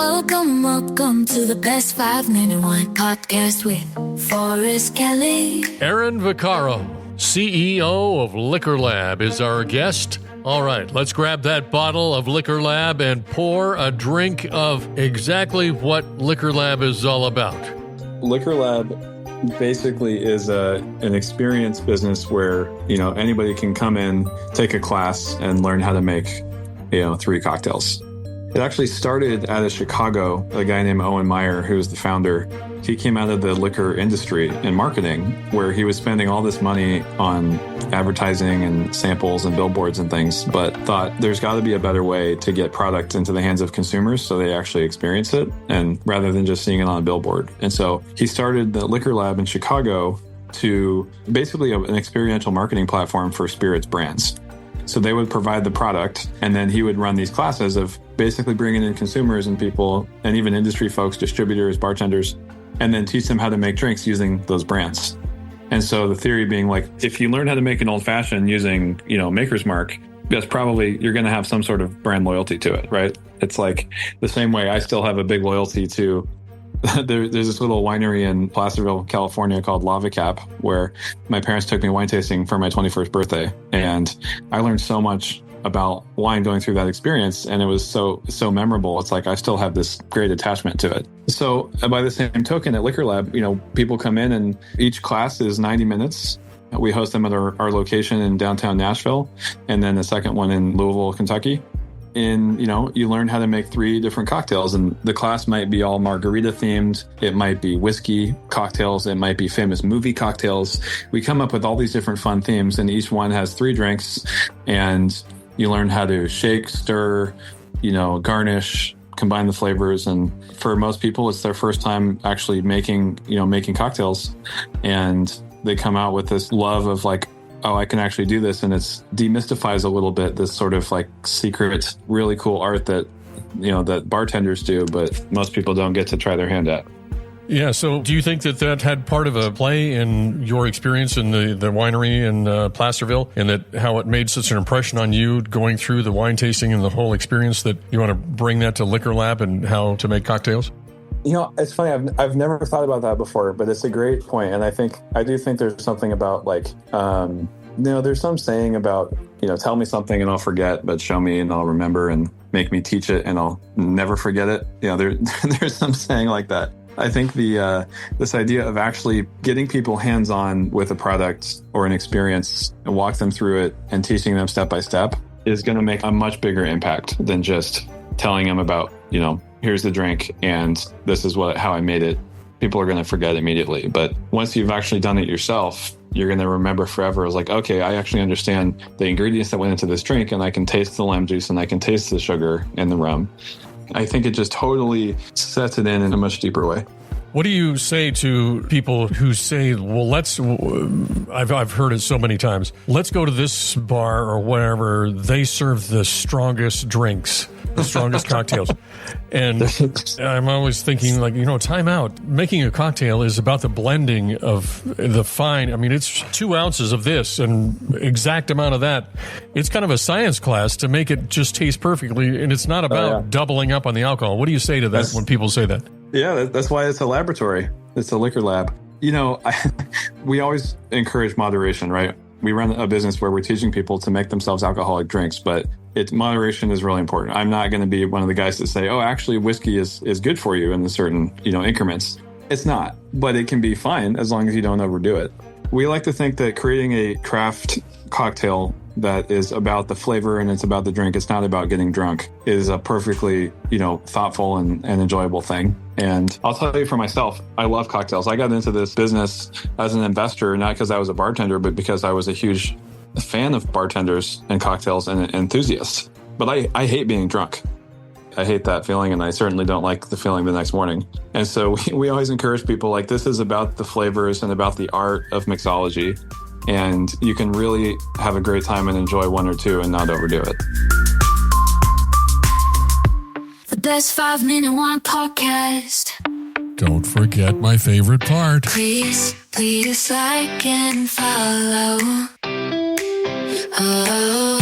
Welcome to the Best 5 Minute Wine Podcast with Forrest Kelly. Aaron Vaccaro, CEO of Liquor Lab, is our guest. All right, let's grab that bottle of Liquor Lab and pour a drink of exactly what Liquor Lab is all about. Liquor Lab basically is an experience business where, anybody can come in, take a class, and learn how to make, 3 cocktails. It actually started out of Chicago. A guy named Owen Meyer, who was the founder, he came out of the liquor industry and marketing, where he was spending all this money on advertising and samples and billboards and things, but thought there's got to be a better way to get product into the hands of consumers so they actually experience it, and rather than just seeing it on a billboard. And so he started the Liquor Lab in Chicago to basically an experiential marketing platform for spirits brands. So they would provide the product, and then he would run these classes of basically bringing in consumers and people, and even industry folks, distributors, bartenders, and then teach them how to make drinks using those brands. And so the theory being like, if you learn how to make an old fashioned using, Maker's Mark, that's probably, you're going to have some sort of brand loyalty to it, right? It's like the same way I still have a big loyalty to there's this little winery in Placerville, California called Lava Cap, where my parents took me wine tasting for my 21st birthday. And I learned so much about wine going through that experience. And it was so memorable. It's like I still have this great attachment to it. So by the same token, at Liquor Lab, people come in and each class is 90 minutes. We host them at our location in downtown Nashville, and then the second one in Louisville, Kentucky. You learn how to make 3 different cocktails, and the class might be all margarita themed. It might be whiskey cocktails. It might be famous movie cocktails. We come up with all these different fun themes, and each one has 3 drinks, and you learn how to shake, stir, garnish, combine the flavors. And for most people, it's their first time actually making cocktails, and they come out with this love of like, oh, I can actually do this. And it's demystifies a little bit this sort of like secret, really cool art that, that bartenders do, but most people don't get to try their hand at. Yeah. So do you think that had part of a play in your experience in the winery in Placerville, and that how it made such an impression on you going through the wine tasting and the whole experience that you want to bring that to Liquor Lab and how to make cocktails? It's funny. I've never thought about that before, but it's a great point. And I do think there's something about like, there's some saying about, tell me something and I'll forget, but show me and I'll remember, and make me teach it and I'll never forget it. There's some saying like that. I think this idea of actually getting people hands-on with a product or an experience and walk them through it and teaching them step by step is going to make a much bigger impact than just telling them about, here's the drink and this is how I made it. People are going to forget immediately. But once you've actually done it yourself, you're going to remember forever. It's like, okay, I actually understand the ingredients that went into this drink, and I can taste the lime juice and I can taste the sugar and the rum. I think it just totally sets it in a much deeper way. What do you say to people who say, well, I've heard it so many times, let's go to this bar or whatever, they serve the strongest drinks, the strongest cocktails. And I'm always thinking like, time out. Making a cocktail is about the blending of the fine. I mean, it's 2 ounces of this and exact amount of that. It's kind of a science class to make it just taste perfectly. And it's not about doubling up on the alcohol. What do you say to that when people say that? Yeah, that's why it's a laboratory. It's a liquor lab. We always encourage moderation, right? We run a business where we're teaching people to make themselves alcoholic drinks, but moderation is really important. I'm not going to be one of the guys that say, oh, actually whiskey is good for you in certain, increments. It's not, but it can be fine as long as you don't overdo it. We like to think that creating a craft cocktail that is about the flavor and it's about the drink, it's not about getting drunk, is a perfectly, thoughtful and enjoyable thing. And I'll tell you for myself, I love cocktails. I got into this business as an investor, not because I was a bartender, but because I was a huge fan of bartenders and cocktails and enthusiasts. But I hate being drunk. I hate that feeling, and I certainly don't like the feeling the next morning. And so we always encourage people, like, this is about the flavors and about the art of mixology. And you can really have a great time and enjoy 1 or 2 and not overdo it. The Best 5 Minute Wine Podcast. Don't forget my favorite part. Please like and follow. Oh.